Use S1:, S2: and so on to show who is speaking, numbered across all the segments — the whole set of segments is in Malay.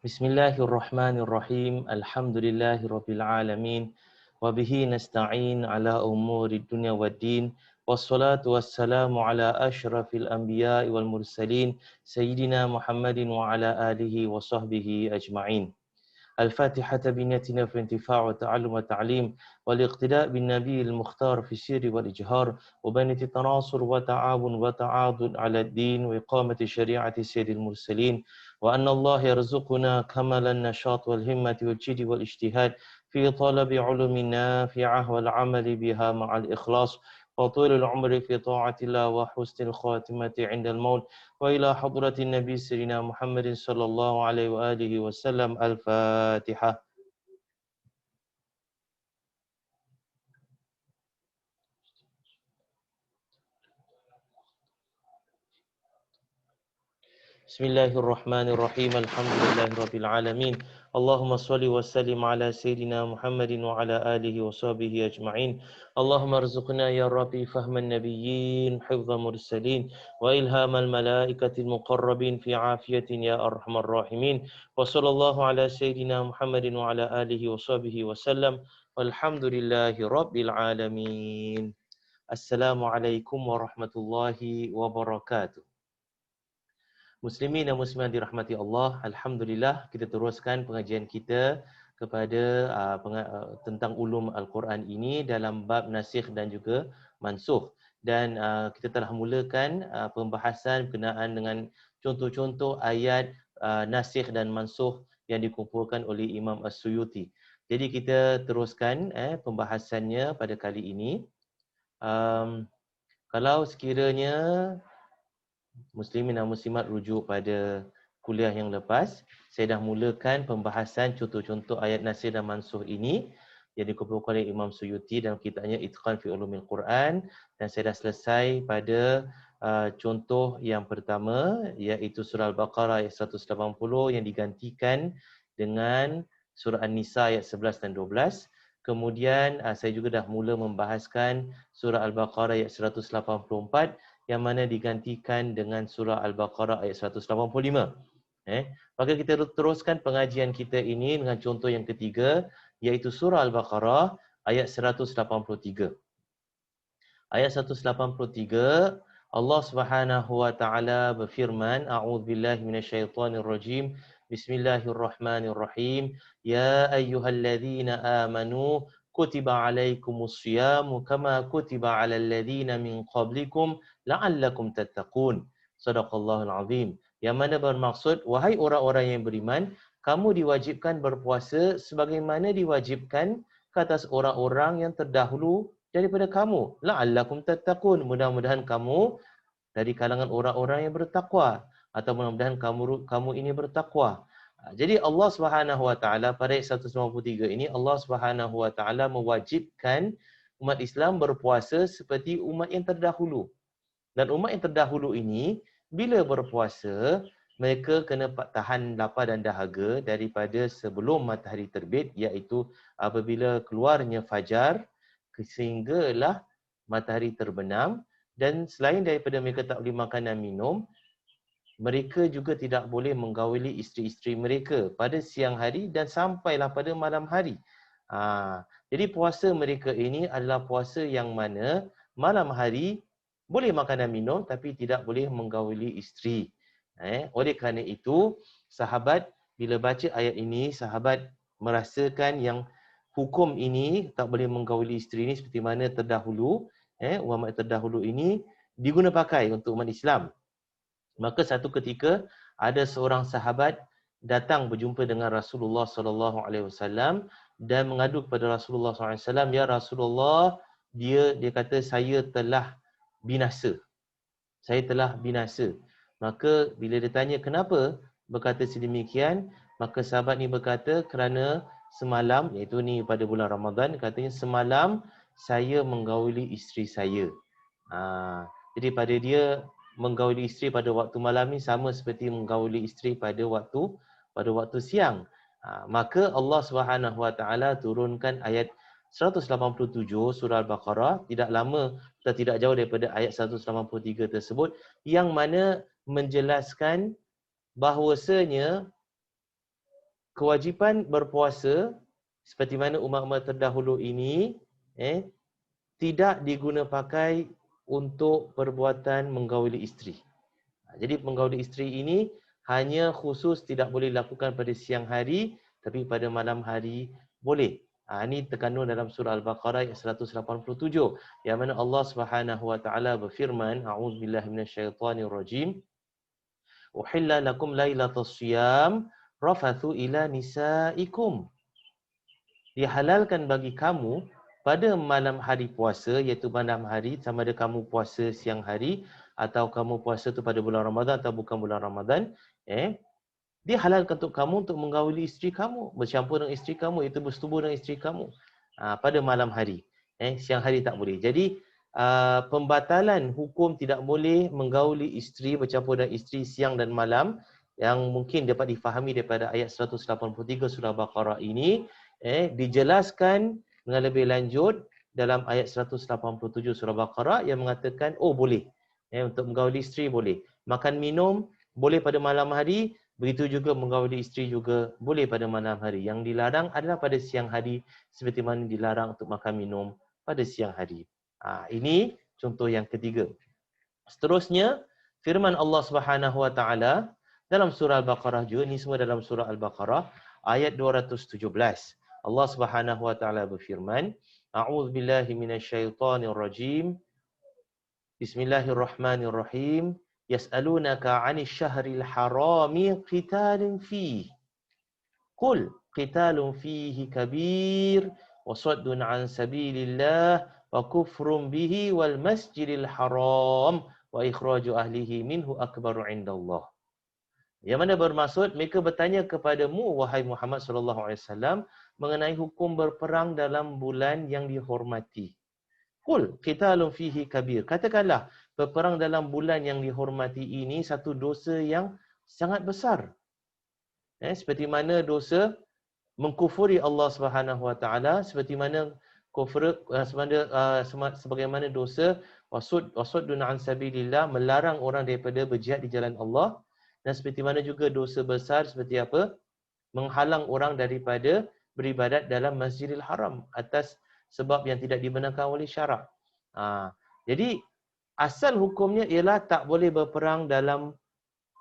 S1: Bismillahirrahmanirrahim. Alhamdulillahirabbil alamin. Wa bihi nasta'in ala umuri dunya waddin. Wassalatu wassalamu ala asyrafil anbiya'i wal mursalin sayyidina Muhammadin wa ala alihi wa sahbihi ajma'in. الفاتحة بنيتنا في الانتفاع والتعلم والتعليم والاقتداء بالنبي المختار في السر والإجهار وبنية التناصر وتعاون وتعاضد على الدين وإقامة شريعة سيد المرسلين وأن الله يرزقنا كمال النشاط والهمة والجد والاجتهاد في طلب علوم نافعة والعمل بها مع الإخلاص وطول العمر في طاعة الله وحسن الخاتمة عند الموت وإلى حضرة النبي سيدنا محمد صلى الله عليه وآله وسلم الفاتحة. بسم الله الرحمن الرحيم الحمد لله رب العالمين اللهم صل وسلم على سيدنا محمد وعلى آله وصحبه أجمعين اللهم ارزقنا يا ربي فهم النبيين حفظ المرسلين وإلهام الملائكة المقربين في عافية يا أرحم الراحمين وصلى الله على سيدنا محمد وعلى آله وصحبه وسلم والحمد لله رب العالمين. السلام عليكم ورحمة الله وبركاته. Muslimin dan muslimat dirahmati Allah, alhamdulillah kita teruskan pengajian kita kepada tentang ulum Al-Quran ini dalam bab nasikh dan juga mansukh. Dan kita telah mulakan pembahasan berkenaan dengan contoh-contoh ayat nasikh dan mansukh yang dikumpulkan oleh Imam As-Suyuti. Jadi kita teruskan pembahasannya pada kali ini. Kalau sekiranya Muslimin dan Muslimat rujuk pada kuliah yang lepas, saya dah mulakan pembahasan contoh-contoh ayat nasikh dan mansukh ini yang dikumpulkan oleh Imam Suyuti dalam kitabnya Itqan fi Ulumil Quran, dan saya dah selesai pada contoh yang pertama iaitu surah Al-Baqarah ayat 180 yang digantikan dengan surah An-Nisa ayat 11 dan 12. Kemudian saya juga dah mula membahaskan surah Al-Baqarah ayat 184 yang mana digantikan dengan surah Al-Baqarah ayat 185. Maka kita teruskan pengajian kita ini dengan contoh yang ketiga, iaitu surah Al-Baqarah ayat 183. Ayat 183, Allah Subhanahu wa taala berfirman, A'udzubillahi minasyaitonirrajim. Bismillahirrahmanirrahim. Ya ayyuhalladzina amanu kutiba alaikumus siyamu kama kutiba alal ladzina min qablikum la'allakum tattaqun. Sadaqallahul azim. Yang mana bermaksud, wahai orang-orang yang beriman, kamu diwajibkan berpuasa sebagaimana diwajibkan ke atas orang-orang yang terdahulu daripada kamu. La'allakum tattaqun. Mudah-mudahan kamu dari kalangan orang-orang yang bertakwa, atau mudah-mudahan kamu ini bertakwa. Jadi Allah Subhanahu wa taala pada ayat 193 ini, Allah Subhanahu wa taala mewajibkan umat Islam berpuasa seperti umat yang terdahulu. Dan umat yang terdahulu ini bila berpuasa, mereka kena tahan lapar dan dahaga daripada sebelum matahari terbit, iaitu apabila keluarnya fajar sehinggalah matahari terbenam. Dan selain daripada mereka tak boleh makan dan minum, mereka juga tidak boleh menggauli isteri-isteri mereka pada siang hari dan sampailah pada malam hari. Jadi puasa mereka ini adalah puasa yang mana malam hari boleh makan dan minum tapi tidak boleh menggauli isteri. Oleh kerana itu, sahabat bila baca ayat ini, sahabat merasakan yang hukum ini tak boleh menggauli isteri ini seperti mana terdahulu, umat terdahulu ini diguna pakai untuk umat Islam. Maka satu ketika ada seorang sahabat datang berjumpa dengan Rasulullah SAW dan mengadu kepada Rasulullah SAW, ya Rasulullah, dia kata saya telah binasa. Saya telah binasa. Maka bila dia tanya kenapa berkata sedemikian, maka sahabat ni berkata kerana semalam, iaitu ni pada bulan Ramadan, katanya semalam saya menggauli isteri saya. Jadi pada dia menggauli isteri pada waktu malam ni sama seperti menggauli isteri pada waktu siang. Maka Allah Subhanahu wa taala turunkan ayat 187 surah Al-Baqarah, tidak lama atau tidak jauh daripada ayat 183 tersebut, yang mana menjelaskan bahawasanya kewajipan berpuasa seperti mana umat-umat terdahulu ini tidak diguna pakai untuk perbuatan menggauli isteri. Jadi menggauli isteri ini hanya khusus tidak boleh dilakukan pada siang hari, tapi pada malam hari boleh. Ini terkandung dalam surah Al-Baqarah ayat 187, yang mana Allah Subhanahu wa taala berfirman, a'udzubillahi minasyaitonirrajim, uhilla lakum lailatas shiyam rafathu ila nisaikum. Dihalalkan bagi kamu pada malam hari puasa, iaitu malam hari, sama ada kamu puasa siang hari atau kamu puasa tu pada bulan Ramadan atau bukan bulan Ramadan, dihalalkan untuk kamu untuk menggauli isteri kamu, bercampur dengan isteri kamu, iaitu bersetubuh dengan isteri kamu pada malam hari. Siang hari tak boleh. Jadi pembatalan hukum tidak boleh menggauli isteri, bercampur dengan isteri siang dan malam, yang mungkin dapat difahami daripada ayat 183 surah Baqarah ini, dijelaskan dengan lebih lanjut dalam ayat 187 surah Baqarah yang mengatakan, boleh. Untuk menggauli isteri boleh. Makan minum boleh pada malam hari, begitu juga menggauli isteri juga boleh pada malam hari. Yang dilarang adalah pada siang hari, seperti mana dilarang untuk makan minum pada siang hari. Ini contoh yang ketiga. Seterusnya, firman Allah Subhanahu wa taala dalam surah Al-Baqarah juga, ini semua dalam surah Al-Baqarah ayat 217. Allah Subhanahu wa taala berfirman, a'udzubillahi minasyaitonirrajim. Bismillahirrahmanirrahim. Yas'alunaka 'anil syahril harami qitalin fihi. Qul qitalun fihi kabir wa saddun 'an sabilillah wa kufrun bihi wal masjidil haram wa ikhraju ahlihi minhu akbaru 'indallah. Yang mana bermaksud, mereka bertanya kepadamu wahai Muhammad sallallahu alaihi wasallam mengenai hukum berperang dalam bulan yang dihormati. Qul qitalun fihi kabir. Katakanlah, berperang dalam bulan yang dihormati ini satu dosa yang sangat besar. Seperti mana dosa mengkufuri Allah Subhanahu wa taala, seperti mana kufur, sebagaimana dosa wasuddun an sabilillah, melarang orang daripada berjihad di jalan Allah, dan seperti mana juga dosa besar seperti apa? Menghalang orang daripada beribadat dalam Masjidil Haram atas sebab yang tidak dibenarkan oleh syarak. Jadi asal hukumnya ialah tak boleh berperang dalam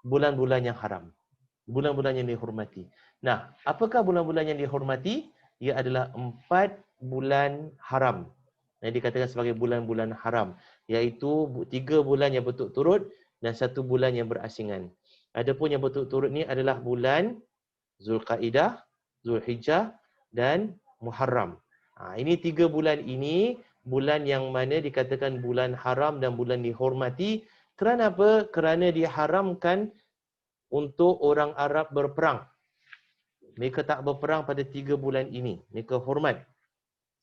S1: bulan-bulan yang haram, bulan-bulan yang dihormati. Nah, apakah bulan-bulan yang dihormati? Ia adalah 4 bulan haram yang dikatakan sebagai bulan-bulan haram, iaitu 3 bulan yang berturut-turut dan 1 bulan yang berasingan. Adapun yang berturut-turut ni adalah bulan Zulqaidah, Zulhijjah dan Muharram. Ini 3 bulan ini, bulan yang mana dikatakan bulan haram dan bulan dihormati. Kerana apa? Kerana diharamkan untuk orang Arab berperang. Mereka tak berperang pada 3 bulan ini. Mereka hormat.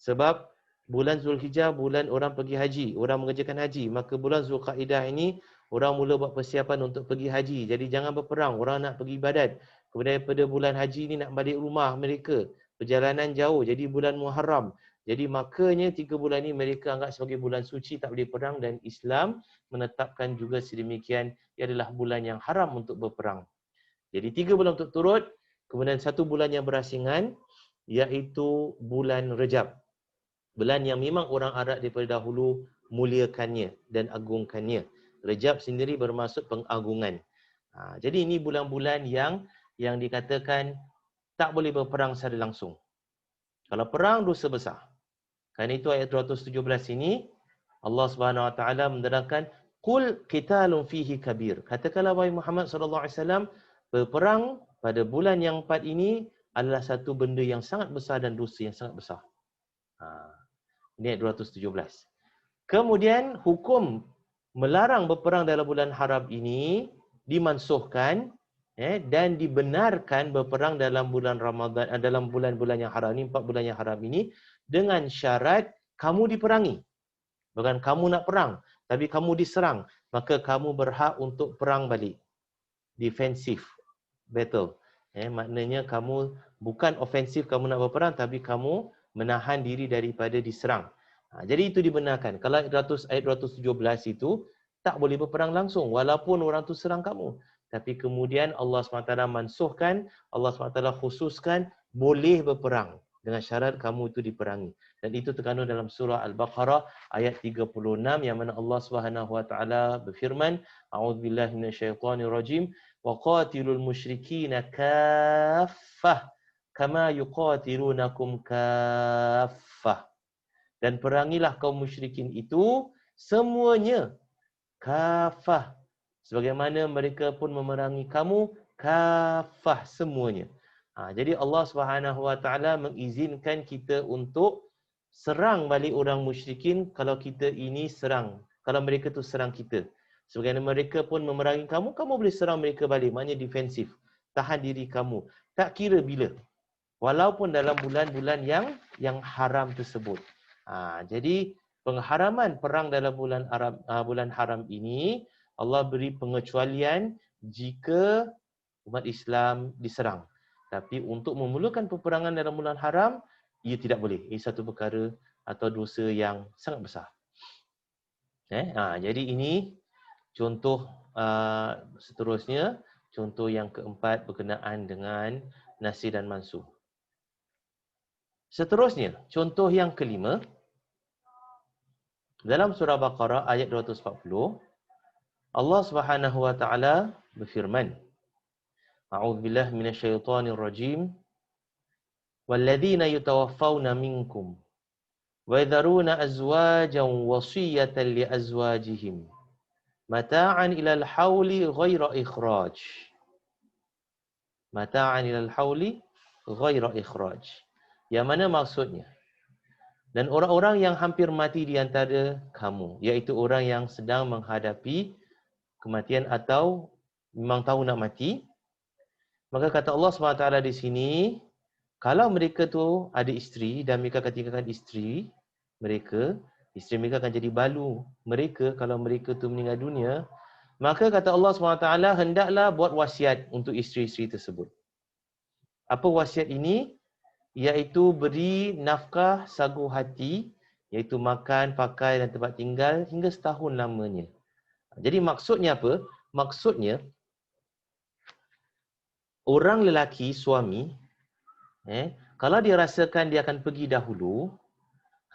S1: Sebab bulan Zulhijjah, bulan orang pergi haji, orang mengerjakan haji. Maka bulan Zulqaidah ini, orang mula buat persiapan untuk pergi haji. Jadi jangan berperang, orang nak pergi ibadat. Kemudian pada bulan haji ni nak balik rumah mereka. Perjalanan jauh, jadi bulan Muharram. Jadi makanya 3 bulan ni mereka anggap sebagai bulan suci, tak boleh perang, dan Islam menetapkan juga sedemikian, ia adalah bulan yang haram untuk berperang. Jadi 3 bulan untuk turut, kemudian 1 bulan yang berasingan, iaitu bulan Rejab. Bulan yang memang orang Arab daripada dahulu muliakannya dan agungkannya. Rejab sendiri bermaksud pengagungan. Jadi ini bulan-bulan yang dikatakan tak boleh berperang secara langsung. Kalau perang, dosa besar. Kerana itu ayat 217 ini, Allah Subhanahu Wa Taala menerangkan, Qul qitalun fihi kabir. Katakanlah wahai Muhammad sallallahu alaihi wasallam, berperang pada bulan yang 4 ini adalah satu benda yang sangat besar dan dosa yang sangat besar. Ini ayat 217. Kemudian hukum melarang berperang dalam bulan haram ini dimansuhkan dan dibenarkan berperang dalam bulan Ramadan, dalam bulan-bulan yang haram ini, 4 bulan yang haram ini, dengan syarat kamu diperangi. Bukan kamu nak perang, tapi kamu diserang, maka kamu berhak untuk perang balik. Defensive battle. Maknanya kamu bukan ofensif, kamu nak berperang, tapi kamu menahan diri daripada diserang. Jadi itu dibenarkan. Kalau ayat 217 itu tak boleh berperang langsung, walaupun orang tu serang kamu. Tapi kemudian Allah SWT mansuhkan, Allah SWT khususkan boleh berperang dengan syarat kamu itu diperangi. Dan itu terkandung dalam surah Al-Baqarah ayat 36 yang mana Allah SWT berfirman, A'udzubillahi minasyaitonirrajim, wa qatilul musyrikina kaffah kama yuqatilunakum kaffah. Dan perangilah kaum musyrikin itu semuanya kafah. Sebagaimana mereka pun memerangi kamu kafah semuanya. Jadi Allah SWT mengizinkan kita untuk serang balik orang musyrikin kalau kita ini serang. Kalau mereka tu serang kita. Sebagaimana mereka pun memerangi kamu, kamu boleh serang mereka balik. Maknanya defensif. Tahan diri kamu. Tak kira bila. Walaupun dalam bulan-bulan yang haram tersebut. Jadi pengharaman perang dalam bulan haram ini, Allah beri pengecualian jika umat Islam diserang. Tapi untuk memerlukan peperangan dalam bulan haram, ia tidak boleh. Ini satu perkara atau dosa yang sangat besar. Jadi ini contoh seterusnya, contoh yang keempat berkenaan dengan nasih dan mansuh. Seterusnya, contoh yang kelima, dalam surah Baqarah ayat 240, Allah Subhanahu wa taala berfirman, A'udzubillahi minasyaitonir rajim. Walladzina yatawaffawna minkum wa yadharuna azwajan wasiyatan li azwajihim mata'an ilal hauli ghaira ikhraj. Mata'an ilal hauli ghaira ikhraj. Yang mana maksudnya? Dan orang-orang yang hampir mati di antara kamu, iaitu orang yang sedang menghadapi kematian atau memang tahu nak mati, maka kata Allah SWT di sini, kalau mereka tu ada isteri dan mereka akan tinggalkan isteri mereka akan jadi balu mereka kalau mereka tu meninggal dunia, maka kata Allah SWT, hendaklah buat wasiat untuk isteri-isteri tersebut. Apa wasiat ini? Iaitu beri nafkah sagu hati, iaitu makan, pakai dan tempat tinggal hingga setahun lamanya. Jadi maksudnya apa? Maksudnya, orang lelaki, suami, kalau dia rasakan dia akan pergi dahulu,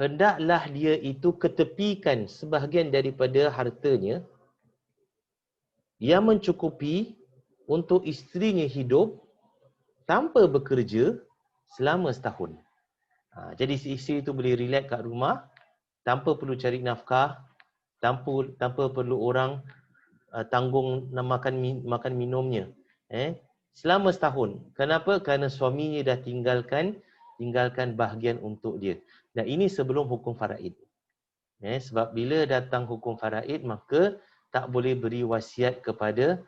S1: hendaklah dia itu ketepikan sebahagian daripada hartanya yang mencukupi untuk isterinya hidup tanpa bekerja selama setahun. Jadi si isteri itu boleh relax kat rumah tanpa perlu cari nafkah, tanpa perlu orang tanggung makan minumnya. Selama setahun. Kenapa? Kerana suaminya dah tinggalkan bahagian untuk dia. Dan ini sebelum hukum faraid. Sebab bila datang hukum faraid, maka tak boleh beri wasiat kepada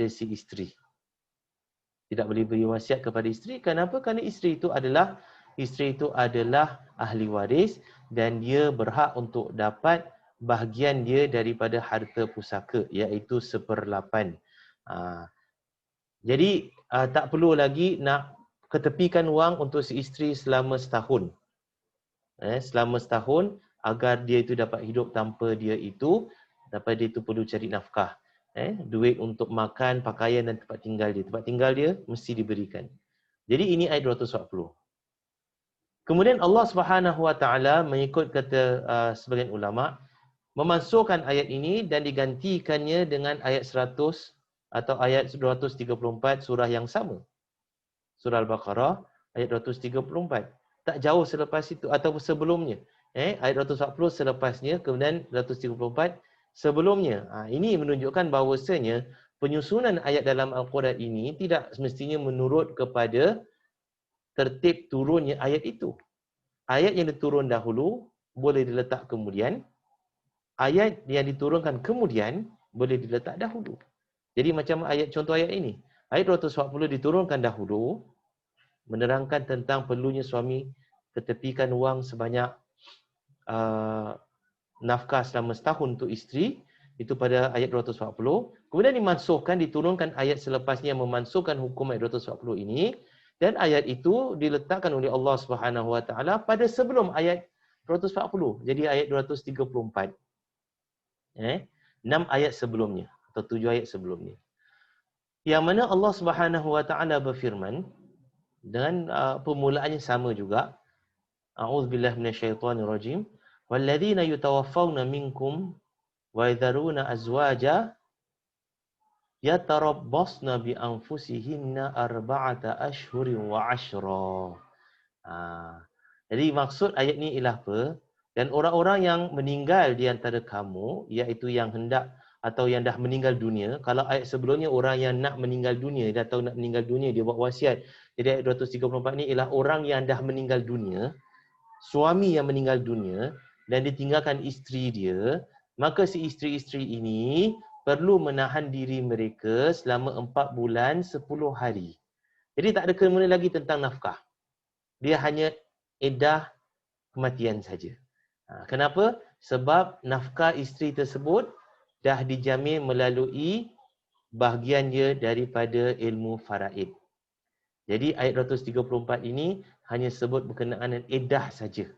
S1: si isteri. Tidak boleh beri wasiat kepada isteri. Kenapa? Kerana isteri itu adalah ahli waris dan dia berhak untuk dapat bahagian dia daripada harta pusaka, iaitu 1/8. Jadi tak perlu lagi nak ketepikan wang untuk si isteri selama setahun. Selama setahun agar dia itu dapat hidup tanpa dia itu perlu cari nafkah. Duit untuk makan, pakaian dan tempat tinggal dia. Tempat tinggal dia mesti diberikan. Jadi ini ayat 240. Kemudian Allah Subhanahu wa taala mengikut kata sebagian ulama memasukkan ayat ini dan digantikannya dengan ayat 100 atau ayat 234 surah yang sama. Surah Al-Baqarah ayat 234. Tak jauh selepas itu atau sebelumnya. Ayat 240 selepasnya, kemudian 234 sebelumnya. Ini menunjukkan bahawasanya penyusunan ayat dalam Al-Quran ini tidak semestinya menurut kepada tertib turunnya ayat itu. Ayat yang diturun dahulu boleh diletak kemudian. Ayat yang diturunkan kemudian boleh diletak dahulu. Jadi macam contoh ayat ini. Ayat 240 diturunkan dahulu, menerangkan tentang perlunya suami ketepikan wang sebanyak nafkah selama setahun untuk isteri, itu pada ayat 240. Kemudian dimansuhkan, diturunkan ayat selepasnya yang memansuhkan hukum ayat 240 ini, dan ayat itu diletakkan oleh Allah Subhanahu wa taala pada sebelum ayat 240. Jadi ayat 234. 6 ayat sebelumnya atau 7 ayat sebelumnya. Yang mana Allah Subhanahu wa taala berfirman dengan permulaannya sama juga. A'udzubillahi minasyaitonirrajim. Walladzina yutawaffawna minkum wa yadharuna azwaja yatarabbasna bi anfusihinna arba'ata ashhurin wa ashra. Jadi maksud ayat ni ialah apa? Dan orang-orang yang meninggal di antara kamu, iaitu yang hendak atau yang dah meninggal dunia. Kalau ayat sebelumnya orang yang nak meninggal dunia, dia tahu nak meninggal dunia, dia buat wasiat. Jadi ayat 234 ni ialah orang yang dah meninggal dunia, suami yang meninggal dunia dan ditinggalkan isteri dia, maka si isteri-isteri ini perlu menahan diri mereka selama 4 bulan 10 hari. Jadi tak ada kena lagi tentang nafkah. Dia hanya iddah kematian saja. Kenapa? Sebab nafkah isteri tersebut dah dijamin melalui bahagian dia daripada ilmu faraid. Jadi ayat 234 ini hanya sebut berkenaan dengan iddah saja.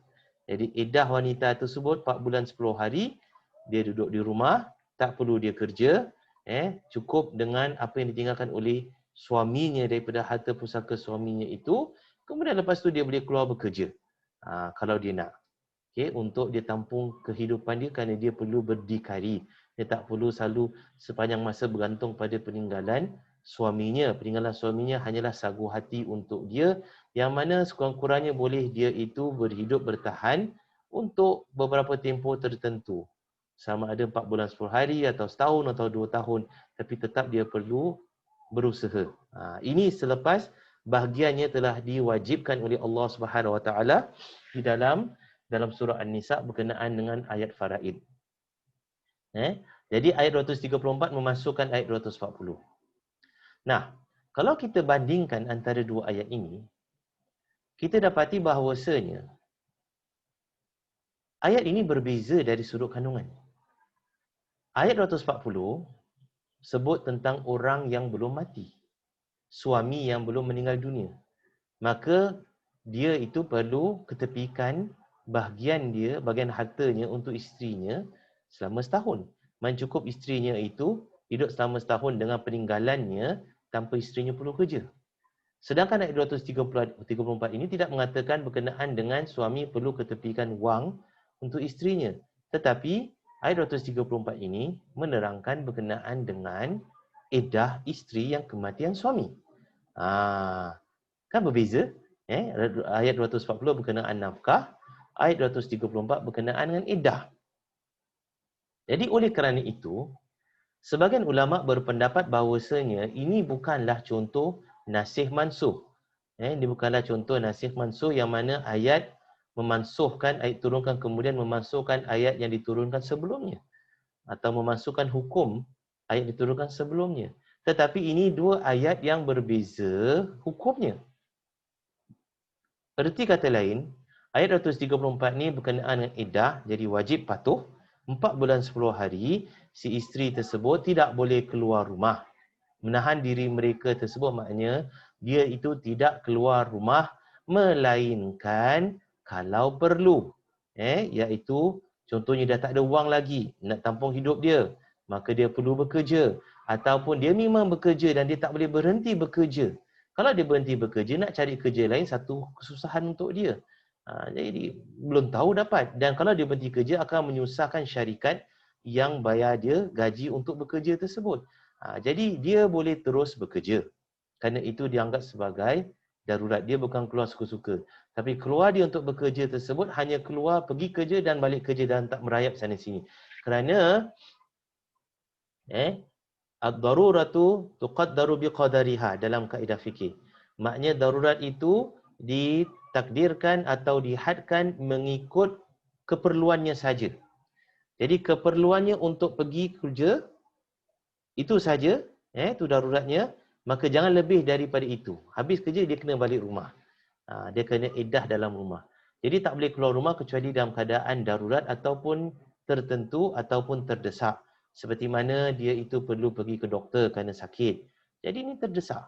S1: Jadi iddah wanita tersebut 4 bulan 10 hari, dia duduk di rumah, tak perlu dia kerja, cukup dengan apa yang ditinggalkan oleh suaminya daripada harta pusaka suaminya itu, kemudian lepas tu dia boleh keluar bekerja. Kalau dia nak. Untuk dia tampung kehidupan dia kerana dia perlu berdikari. Dia tak perlu selalu sepanjang masa bergantung pada peninggalan suaminya. Peninggalan suaminya hanyalah sagu hati untuk dia, yang mana sekurang-kurangnya boleh dia itu berhidup bertahan untuk beberapa tempoh tertentu. Sama ada 4 bulan 10 hari atau setahun atau 2 tahun. Tapi tetap dia perlu berusaha. Ini selepas bahagiannya telah diwajibkan oleh Allah Subhanahu Wa Taala di dalam surah An-Nisa berkenaan dengan ayat faraid. Jadi ayat 234 memasukkan ayat 240. Nah, kalau kita bandingkan antara dua ayat ini, kita dapati bahawasanya ayat ini berbeza dari sudut kandungan. Ayat 240 sebut tentang orang yang belum mati, suami yang belum meninggal dunia. Maka dia itu perlu ketepikan bahagian dia, bahagian hartanya untuk isterinya selama setahun. Mencukup isterinya itu hidup selama setahun dengan peninggalannya tanpa isterinya perlu kerja. Sedangkan ayat 234 ini tidak mengatakan berkenaan dengan suami perlu ketepikan wang untuk isterinya. Tetapi ayat 234 ini menerangkan berkenaan dengan iddah isteri yang kematian suami. Kan berbeza? Ayat 240 berkenaan nafkah, ayat 234 berkenaan dengan iddah. Jadi oleh kerana itu, sebahagian ulama berpendapat bahawasanya ini bukanlah contoh nasih mansuh. Ini bukanlah contoh nasih mansuh yang mana ayat memansuhkan, ayat turunkan kemudian memansuhkan ayat yang diturunkan sebelumnya. Atau memasukkan hukum ayat diturunkan sebelumnya. Tetapi ini dua ayat yang berbeza hukumnya. Erti kata lain, ayat 234 ni berkenaan dengan iddah, jadi wajib patuh 4 bulan 10 hari, si isteri tersebut tidak boleh keluar rumah. Menahan diri mereka tersebut maknanya dia itu tidak keluar rumah melainkan kalau perlu. Iaitu contohnya dah tak ada wang lagi nak tampung hidup dia, maka dia perlu bekerja. Ataupun dia memang bekerja dan dia tak boleh berhenti bekerja. Kalau dia berhenti bekerja, nak cari kerja lain satu kesusahan untuk dia. Jadi belum tahu dapat. Dan kalau dia berhenti kerja akan menyusahkan syarikat yang bayar dia gaji untuk bekerja tersebut. Jadi dia boleh terus bekerja. Kerana itu dianggap sebagai darurat. Dia bukan keluar suka-suka. Tapi keluar dia untuk bekerja tersebut hanya keluar pergi kerja dan balik kerja dan tak merayap sana sini. Kerana ad-daruratu tuqaddaru biqadariha dalam kaedah fikih. Maknanya darurat itu ditakdirkan atau dihadkan mengikut keperluannya saja. Jadi keperluannya untuk pergi kerja itu saja, itu daruratnya, maka jangan lebih daripada itu. Habis kerja dia kena balik rumah. Dia kena iddah dalam rumah. Jadi tak boleh keluar rumah kecuali dalam keadaan darurat ataupun tertentu ataupun terdesak. Seperti mana dia itu perlu pergi ke doktor kerana sakit. Jadi ini terdesak.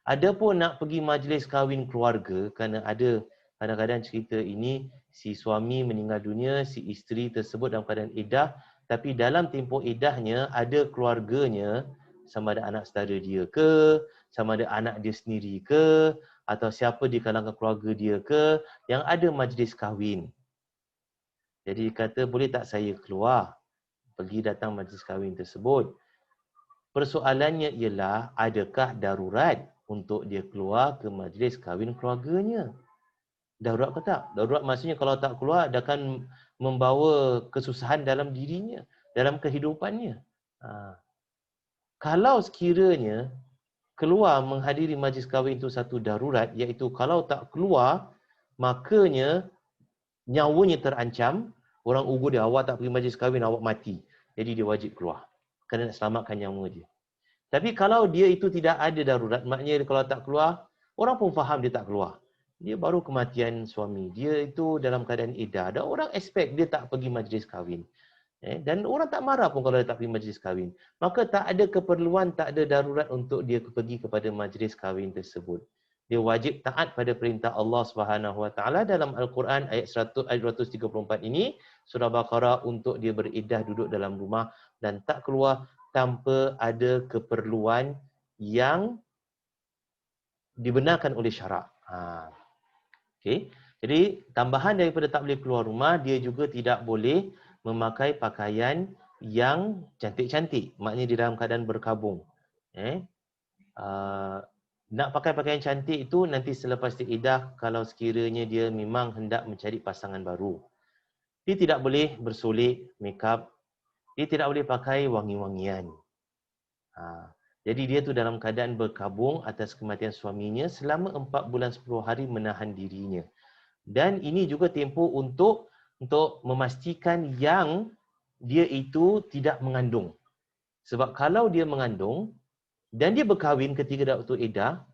S1: Ada pun nak pergi majlis kahwin keluarga, kerana ada kadang-kadang cerita ini, si suami meninggal dunia, si isteri tersebut dalam keadaan iddah, tapi dalam tempoh iddahnya ada keluarganya sama ada anak saudara dia ke, sama ada anak dia sendiri ke, atau siapa di kalangan keluarga dia ke, yang ada majlis kahwin. Jadi kata, boleh tak saya keluar, pergi datang majlis kahwin tersebut. Persoalannya ialah, adakah darurat untuk dia keluar ke majlis kahwin keluarganya? Darurat ke tak? Darurat maksudnya kalau tak keluar, dia akan membawa kesusahan dalam dirinya, dalam kehidupannya. Kalau sekiranya keluar menghadiri majlis kahwin itu satu darurat, iaitu kalau tak keluar, makanya nyawanya terancam, orang ugur dia, awak tak pergi majlis kahwin, awak mati. Jadi dia wajib keluar, kerana nak selamatkan nyawa dia. Tapi kalau dia itu tidak ada darurat, maknanya kalau tak keluar, orang pun faham dia tak keluar. Dia baru kematian suami, dia itu dalam keadaan iddah, dan orang expect dia tak pergi majlis kahwin. Dan orang tak marah pun kalau dia tak pergi majlis kahwin. Maka tak ada keperluan, tak ada darurat untuk dia pergi kepada majlis kahwin tersebut. Dia wajib taat pada perintah Allah Subhanahu Wa Taala dalam Al-Quran ayat 100, ayat 234 ini, surah Baqarah, untuk dia beriddah duduk dalam rumah dan tak keluar tanpa ada keperluan yang dibenarkan oleh syarak. Okay. Jadi tambahan daripada tak boleh keluar rumah, dia juga tidak boleh memakai pakaian yang cantik-cantik. Maknanya di dalam keadaan berkabung. Nak pakai pakaian cantik itu nanti selepas diiddah, kalau sekiranya dia memang hendak mencari pasangan baru. Dia tidak boleh bersolek, make up. Dia tidak boleh pakai wangi-wangian. Jadi dia tu dalam keadaan berkabung atas kematian suaminya selama 4 bulan 10 hari menahan dirinya. Dan ini juga tempoh untuk memastikan yang dia itu tidak mengandung. Sebab kalau dia mengandung dan dia berkahwin ketika waktu iddah,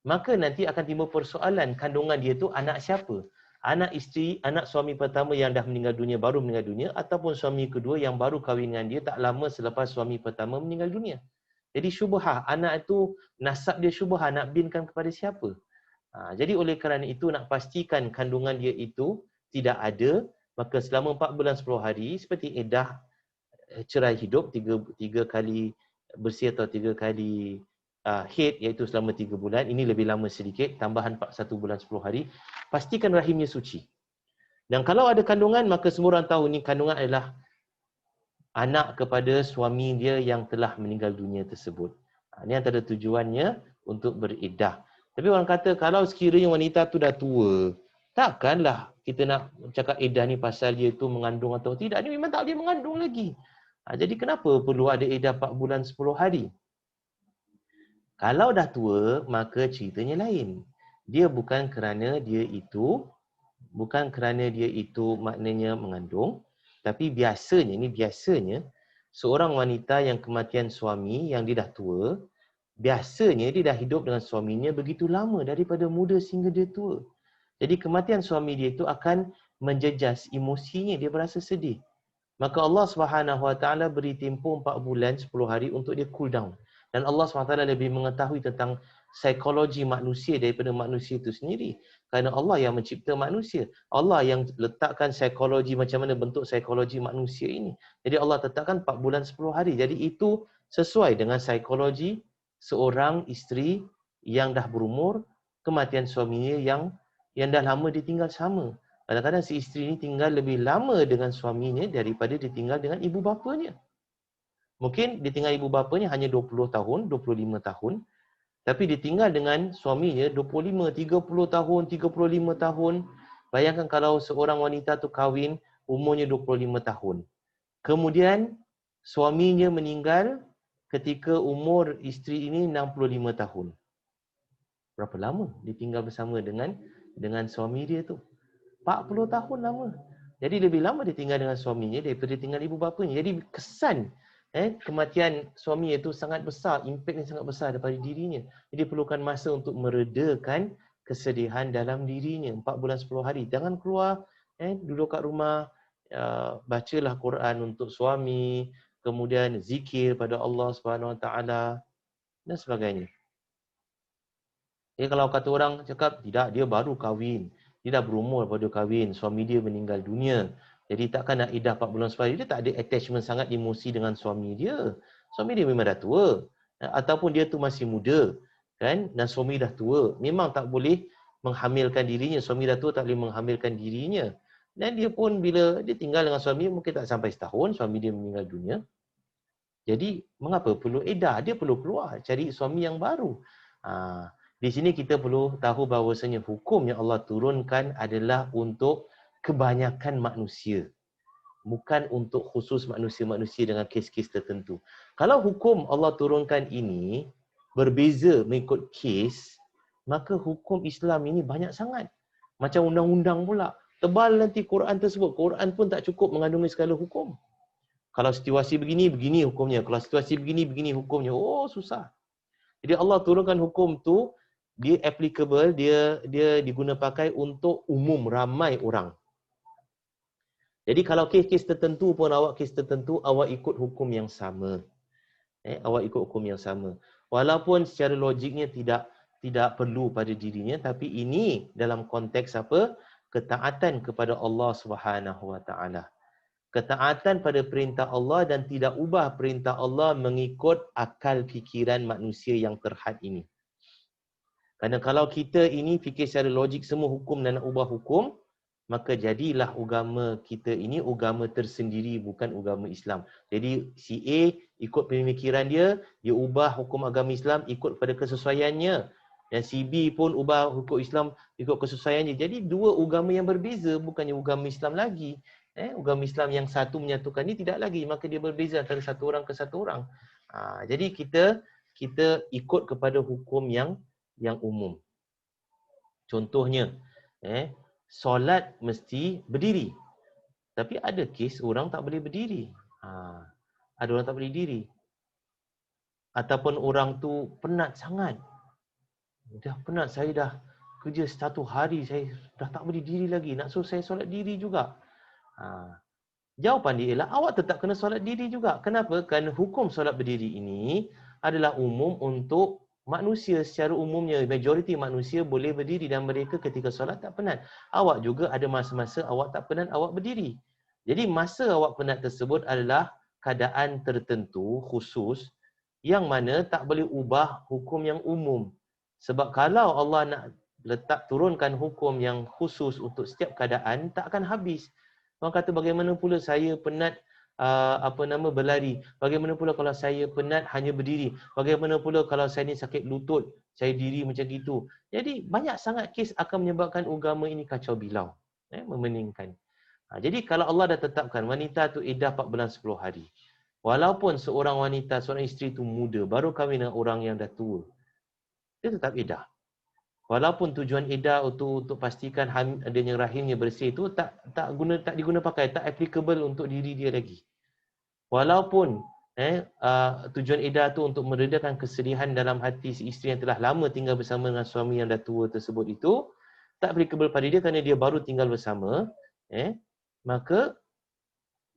S1: maka nanti akan timbul persoalan kandungan dia tu anak siapa? Anak isteri, anak suami pertama yang dah meninggal dunia, baru meninggal dunia, ataupun suami kedua yang baru kahwin dengan dia tak lama selepas suami pertama meninggal dunia. Jadi syubhah, anak itu nasab dia syubhah, nak binkan kepada siapa? Jadi oleh kerana itu, nak pastikan kandungan dia itu tidak ada, maka selama 4 bulan 10 hari, seperti iddah cerai hidup, 3 kali bersih atau 3 kali haid, iaitu selama 3 bulan, ini lebih lama sedikit, tambahan 1 bulan 10 hari, pastikan rahimnya suci. Dan kalau ada kandungan, maka semua orang tahu ni kandungan adalah anak kepada suami dia yang telah meninggal dunia tersebut. Ini antara tujuannya untuk beriddah. Tapi orang kata, kalau sekiranya wanita tu dah tua, takkanlah kita nak cakap iddah ni pasal dia tu mengandung atau tidak. Ini memang tak boleh mengandung lagi. Jadi kenapa perlu ada iddah 4 bulan 10 hari? Kalau dah tua, maka ceritanya lain. Dia bukan kerana dia itu maknanya mengandung, tapi biasanya seorang wanita yang kematian suami yang dia dah tua, biasanya dia dah hidup dengan suaminya begitu lama, daripada muda sehingga dia tua. Jadi kematian suami dia itu akan menjejas emosinya, dia berasa sedih. Maka Allah Subhanahu Wa Taala beri tempoh 4 bulan 10 hari untuk dia cool down. Dan Allah SWT lebih mengetahui tentang psikologi manusia daripada manusia itu sendiri. Kerana Allah yang mencipta manusia. Allah yang letakkan psikologi, macam mana bentuk psikologi manusia ini. Jadi Allah tetapkan 4 bulan 10 hari. Jadi itu sesuai dengan psikologi seorang isteri yang dah berumur, kematian suaminya yang dah lama ditinggal sama. Kadang-kadang si isteri ini tinggal lebih lama dengan suaminya daripada ditinggal dengan ibu bapanya. Mungkin ditinggal ibu bapanya hanya 20 tahun, 25 tahun. Tapi ditinggal dengan suaminya 25, 30 tahun, 35 tahun. Bayangkan kalau seorang wanita tu kahwin, umurnya 25 tahun. Kemudian suaminya meninggal ketika umur isteri ini 65 tahun. Berapa lama ditinggal bersama dengan suami dia tu? 40 tahun lama. Jadi lebih lama dia tinggal dengan suaminya daripada tinggal ibu bapanya. Jadi kesan kematian suami itu sangat besar, impact yang sangat besar daripada dirinya. Jadi perlukan masa untuk meredakan kesedihan dalam dirinya. 4 bulan 10 hari. Jangan keluar, duduk kat rumah, bacalah Quran untuk suami, kemudian zikir pada Allah Subhanahu Wa Taala dan sebagainya. Jadi kalau kata orang cakap, tidak, dia baru kahwin. Dia dah berumur pada kahwin, suami dia meninggal dunia. Jadi takkan nak iddah 4 bulan 10 hari, dia tak ada attachment sangat emosi dengan suami dia. Suami dia memang dah tua. ataupun dia tu masih muda, kan, dan suami dah tua, memang tak boleh menghamilkan dirinya, suami dah tua tak boleh menghamilkan dirinya. Dan dia pun bila dia tinggal dengan suami mungkin tak sampai setahun suami dia meninggal dunia. Jadi mengapa perlu edah? Dia perlu keluar cari suami yang baru. Di sini kita perlu tahu bahawasanya hukum yang Allah turunkan adalah untuk kebanyakan manusia. Bukan untuk khusus manusia-manusia dengan kes-kes tertentu. Kalau hukum Allah turunkan ini berbeza mengikut kes, maka hukum Islam ini banyak sangat. Macam undang-undang pula. Tebal nanti Quran tersebut. Quran pun tak cukup mengandungi segala hukum. Kalau situasi begini, begini hukumnya. Kalau situasi begini, begini hukumnya. Oh, susah. Jadi Allah turunkan hukum tu, dia applicable, dia diguna pakai untuk umum, ramai orang. Jadi kalau kes-kes tertentu pun awak kes tertentu, awak ikut hukum yang sama. Awak ikut hukum yang sama. Walaupun secara logiknya tidak perlu pada dirinya, tapi ini dalam konteks apa? Ketaatan kepada Allah Subhanahu Wa Taala. Ketaatan pada perintah Allah dan tidak ubah perintah Allah mengikut akal fikiran manusia yang terhad ini. Kerana kalau kita ini fikir secara logik semua hukum dan nak ubah hukum, maka jadilah agama kita ini agama tersendiri, bukan agama Islam. Jadi si A ikut pemikiran dia, dia ubah hukum agama Islam ikut pada kesesuaiannya. Dan si B pun ubah hukum Islam ikut kesesuaiannya. Jadi dua agama yang berbeza, bukannya agama Islam lagi. Agama Islam yang satu menyatukan ini tidak lagi, maka dia berbeza antara satu orang ke satu orang. Jadi kita ikut kepada hukum yang umum. Contohnya, solat mesti berdiri. Tapi ada kes orang tak boleh berdiri. Ada orang tak boleh diri. Ataupun orang tu penat sangat. Dah penat, saya dah kerja 1 hari, saya dah tak boleh diri lagi. Nak suruh saya solat diri juga. Jawapan dia ialah awak tetap kena solat diri juga. Kenapa? Kerana hukum solat berdiri ini adalah umum untuk manusia secara umumnya. Majoriti manusia boleh berdiri dan mereka ketika solat tak penat. Awak juga ada masa-masa awak tak penat, awak berdiri. Jadi masa awak penat tersebut adalah keadaan tertentu khusus yang mana tak boleh ubah hukum yang umum. Sebab kalau Allah nak turunkan hukum yang khusus untuk setiap keadaan, tak akan habis. Orang kata bagaimana pula saya penat berlari. Bagaimana pula kalau saya penat hanya berdiri. Bagaimana pula kalau saya ni sakit lutut, saya diri macam gitu. Jadi banyak sangat kes akan menyebabkan agama ini kacau bilau. Memeningkan. Jadi kalau Allah dah tetapkan wanita tu iddah 4 bulan 10 hari. Walaupun seorang wanita, seorang isteri tu muda, baru kahwin dengan orang yang dah tua, dia tetap iddah. Walaupun tujuan iddah untuk pastikan adanya rahimnya bersih itu tak diguna pakai, tak applicable untuk diri dia lagi. Walaupun tujuan iddah tu untuk meredakan kesedihan dalam hati si isteri yang telah lama tinggal bersama dengan suami yang dah tua tersebut itu, tak applicable pada dia kerana dia baru tinggal bersama, maka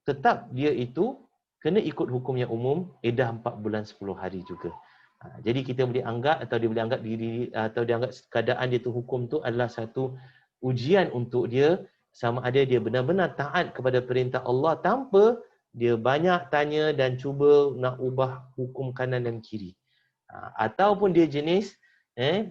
S1: tetap dia itu kena ikut hukum yang umum, iddah 4 bulan 10 hari juga. Jadi kita boleh anggap atau dia boleh anggap diri atau dia anggap keadaan dia tu hukum tu adalah satu ujian untuk dia sama ada dia benar-benar taat kepada perintah Allah tanpa dia banyak tanya dan cuba nak ubah hukum kanan dan kiri. Ataupun dia jenis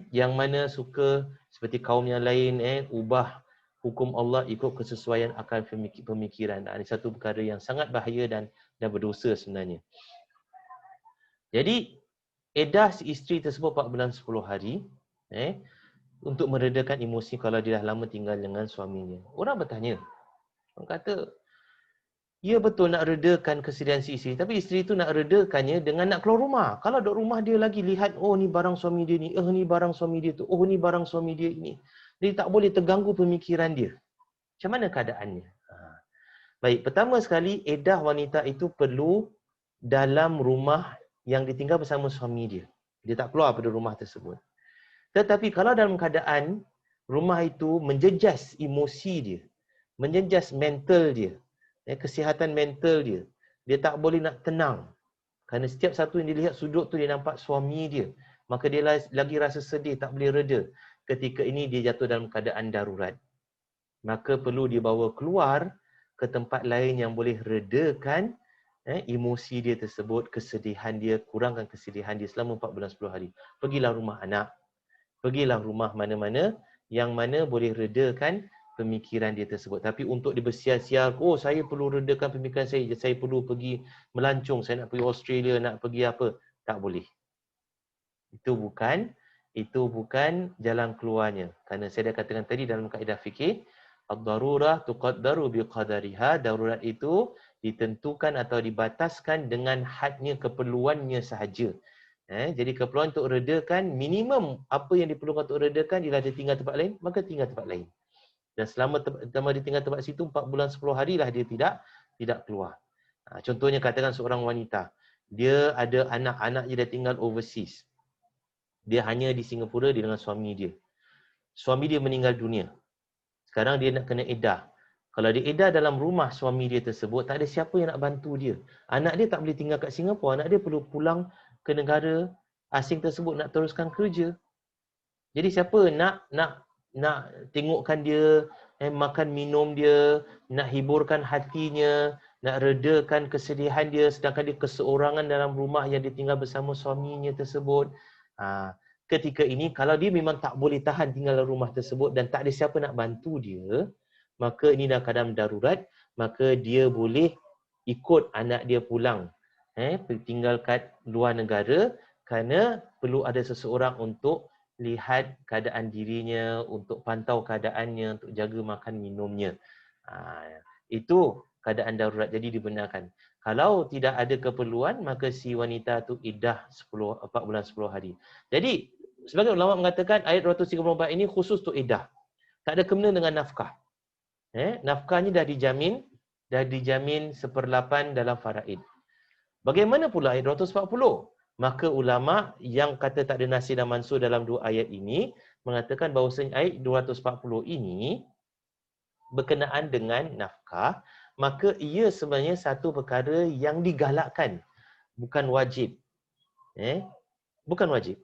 S1: yang mana suka seperti kaum yang lain ubah hukum Allah ikut kesesuaian akal pemikiran. Ini satu perkara yang sangat bahaya dan berdosa sebenarnya. Jadi iddah si isteri tersebut 4 bulan 10 hari untuk meredakan emosi kalau dia dah lama tinggal dengan suaminya. Orang bertanya, orang kata, ya betul nak redakan kesedihan si isteri, tapi isteri tu nak redakannya dengan nak keluar rumah. Kalau duduk rumah dia lagi lihat, oh ni barang suami dia ni, ni barang suami dia tu, oh ni barang suami dia ini. Dia tak boleh terganggu pemikiran dia. Macam mana keadaannya? Baik, pertama sekali, iddah wanita itu perlu dalam rumah yang ditinggal bersama suami dia. Dia tak keluar pada rumah tersebut. Tetapi kalau dalam keadaan rumah itu menjejas emosi dia, menjejas mental dia, kesihatan mental dia, dia tak boleh nak tenang. Kerana setiap satu yang dilihat sudut tu dia nampak suami dia, maka dia lagi rasa sedih, tak boleh reda. Ketika ini dia jatuh dalam keadaan darurat. Maka perlu dibawa keluar ke tempat lain yang boleh redakan emosi dia tersebut, kesedihan dia, kurangkan kesedihan dia selama 4 bulan 10 hari. Pergilah rumah anak, pergilah rumah mana-mana yang mana boleh redakan pemikiran dia tersebut. Tapi untuk dia bersiar-siar, oh saya perlu redakan pemikiran saya perlu pergi melancong, saya nak pergi Australia, nak pergi apa, tak boleh. Itu bukan jalan keluarnya. Kerana saya dah katakan tadi dalam kaedah fikir, ad-darurah tuqaddaru biqadariha, darurat itu ditentukan atau dibataskan dengan hadnya, keperluannya sahaja. Jadi keperluan untuk redakan, minimum apa yang diperlukan untuk redakan ialah dia tinggal tempat lain, maka tinggal tempat lain. Dan selama dia tinggal tempat situ 4 bulan 10 hari lah dia tidak keluar. Contohnya katakan seorang wanita, dia ada anak-anak dia dah tinggal overseas. Dia hanya di Singapura dengan suami dia. Suami dia meninggal dunia. Sekarang dia nak kena edah. Kalau dia edah dalam rumah suami dia tersebut, tak ada siapa yang nak bantu dia. Anak dia tak boleh tinggal kat Singapura. Anak dia perlu pulang ke negara asing tersebut nak teruskan kerja. Jadi siapa nak tengokkan dia, makan minum dia, nak hiburkan hatinya, nak redakan kesedihan dia, sedangkan dia keseorangan dalam rumah yang dia tinggal bersama suaminya tersebut. Ketika ini, kalau dia memang tak boleh tahan tinggal dalam rumah tersebut dan tak ada siapa nak bantu dia, maka ini dah keadaan darurat, maka dia boleh ikut anak dia pulang, tinggal kat luar negara, kerana perlu ada seseorang untuk lihat keadaan dirinya, untuk pantau keadaannya, untuk jaga makan minumnya. Itu keadaan darurat, jadi dibenarkan. Kalau tidak ada keperluan, maka si wanita tu iddah 4 bulan 10 hari. Jadi, sebagian ulama mengatakan ayat 234 ini khusus untuk iddah. Tak ada kena dengan nafkah. Nafkahnya dah dijamin 1/8 dalam faraid. Bagaimana pula ayat 240? Maka ulama yang kata tak ada nasih dan mansur dalam dua ayat ini mengatakan bahawasanya ayat 240 ini berkenaan dengan nafkah, maka ia sebenarnya satu perkara yang digalakkan, bukan wajib. Bukan wajib.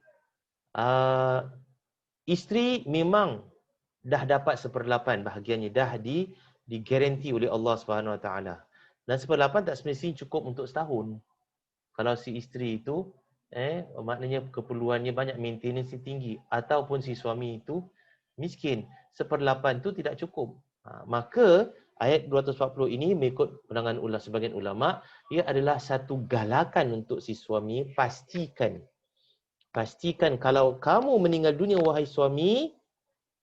S1: Isteri memang dah dapat 1/8 bahagiannya, dah digaranti oleh Allah Subhanahu Wa Taala. Dan 1/8 tak semestinya cukup untuk setahun. Kalau si isteri itu maknanya keperluannya banyak, maintenance tinggi, ataupun si suami itu miskin, 1/8 itu tidak cukup. Maka ayat 240 ini mengikut pandangan sebagian ulama, ia adalah satu galakan untuk si suami, pastikan kalau kamu meninggal dunia wahai suami,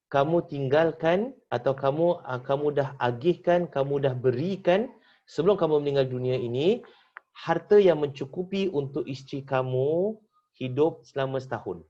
S1: kamu tinggalkan atau kamu dah agihkan, kamu dah berikan sebelum kamu meninggal dunia ini harta yang mencukupi untuk isteri kamu hidup selama setahun.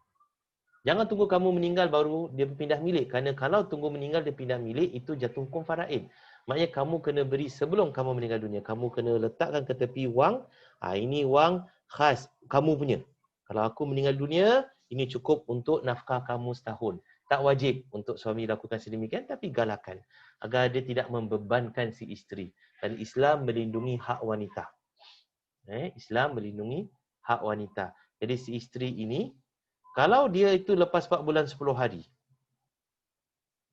S1: Jangan tunggu kamu meninggal baru dia berpindah milik. Kerana kalau tunggu meninggal dia pindah milik, itu jatuh hukum faraid. Maknanya kamu kena beri sebelum kamu meninggal dunia. Kamu kena letakkan ke tepi wang. Ini wang khas kamu punya. Kalau aku meninggal dunia, ini cukup untuk nafkah kamu setahun. Tak wajib untuk suami lakukan sedemikian, tapi galakan agar dia tidak membebankan si isteri. Dan Islam melindungi hak wanita. Islam melindungi hak wanita. Jadi si isteri ini, kalau dia itu lepas 4 bulan 10 hari,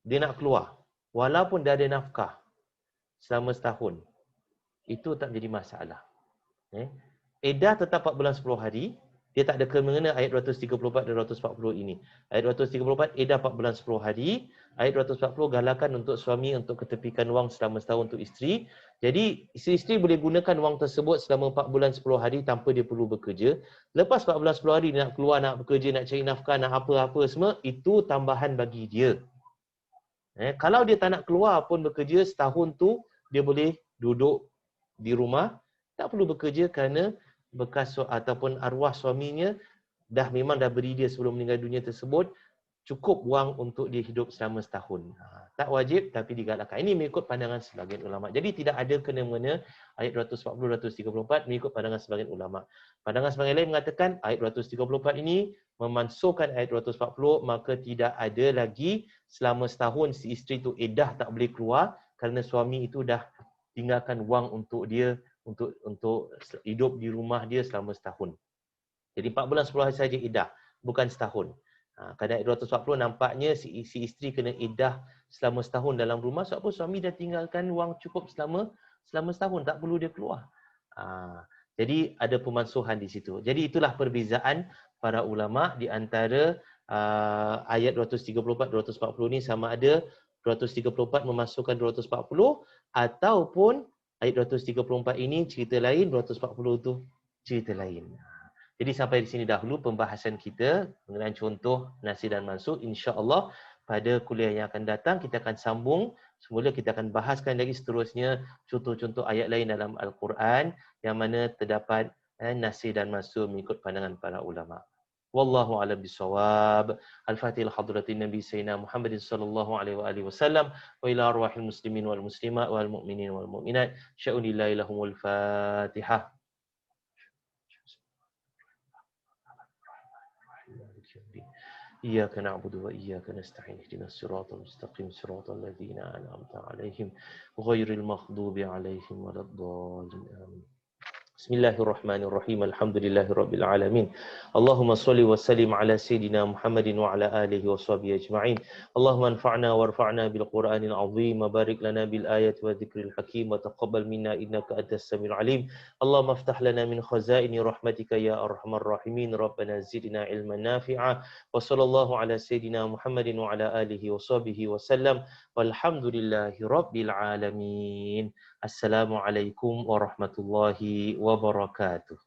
S1: dia nak keluar, walaupun dia ada nafkah selama setahun, itu tak menjadi masalah. Edah tetap 4 bulan 10 hari, dia tak ada kena ayat 234 dan 240 ini. Ayat 234, edah 4 bulan 10 hari. Ayat 240, galakan untuk suami untuk ketepikan wang selama setahun untuk isteri. Jadi, isteri boleh gunakan wang tersebut selama 4 bulan 10 hari tanpa dia perlu bekerja. Lepas 4 bulan 10 hari, dia nak keluar, nak bekerja, nak cari nafkah, nak apa-apa semua, itu tambahan bagi dia. Kalau dia tak nak keluar pun bekerja, setahun tu, dia boleh duduk di rumah, tak perlu bekerja kerana bekas ataupun arwah suaminya memang dah beri dia sebelum meninggal dunia tersebut cukup wang untuk dia hidup selama setahun. Tak wajib tapi digalakkan. Ini mengikut pandangan sebagian ulama. Jadi tidak ada kena-mengena ayat 240 234 mengikut pandangan sebagian ulama. Pandangan sebagian lain mengatakan ayat 234 ini memansuhkan ayat 240, maka tidak ada lagi selama setahun si isteri itu iddah tak boleh keluar kerana suami itu dah tinggalkan wang untuk dia untuk hidup di rumah dia selama setahun. Jadi 4 bulan 10 hari saja iddah, bukan setahun. Kadang 240 nampaknya si isteri kena iddah selama setahun dalam rumah sebab suami dah tinggalkan wang cukup selama setahun, tak perlu dia keluar. Jadi ada pemansuhan di situ. Jadi itulah perbezaan para ulama di antara ayat 234 240 ni, sama ada 234 memasukkan 240 ataupun ayat 234 ini cerita lain, 240 tu cerita lain. Jadi sampai di sini dahulu pembahasan kita mengenai contoh nasi dan mansukh. Insya-Allah pada kuliah yang akan datang kita akan sambung. Semula kita akan bahaskan lagi seterusnya contoh-contoh ayat lain dalam Al-Quran yang mana terdapat nasi dan mansukh mengikut pandangan para ulama. Wallahu a'lam bissawab. Al-Fatihah hadratin Nabi Sayyidina Muhammadin sallallahu alaihi wa alihi wasallam wa ila arwahil muslimin wal muslimat wal mu'minin wal mu'minat. Sya'unillahi lahumul Fatihah. إياك نعبد وإياك نستعين اهدنا الصراط المستقيم صراط الذين أنعمت عليهم غير المغضوب عليهم ولا الضالين آمين Bismillahirrahmanirrahim. Alhamdulillahirabbil alamin. Allahumma shalli wa sallim ala sayidina Muhammadin wa ala alihi washabihi ajma'in. Allahumma anfa'na warfa'na bil Qur'anil azim wa barik lana bil ayati wa dzikril hakim wa taqabbal minna innaka antas samiul alim. Allahumma iftah lana min khazaini rahmatika ya arhamar rahimin. Rabbana zidna ilman nafi'a. Wa sallallahu ala sayidina Muhammadin wa ala alihi washabihi wasallam. Walhamdulillahirabbil alamin. Assalamualaikum warahmatullahi wabarakatuh.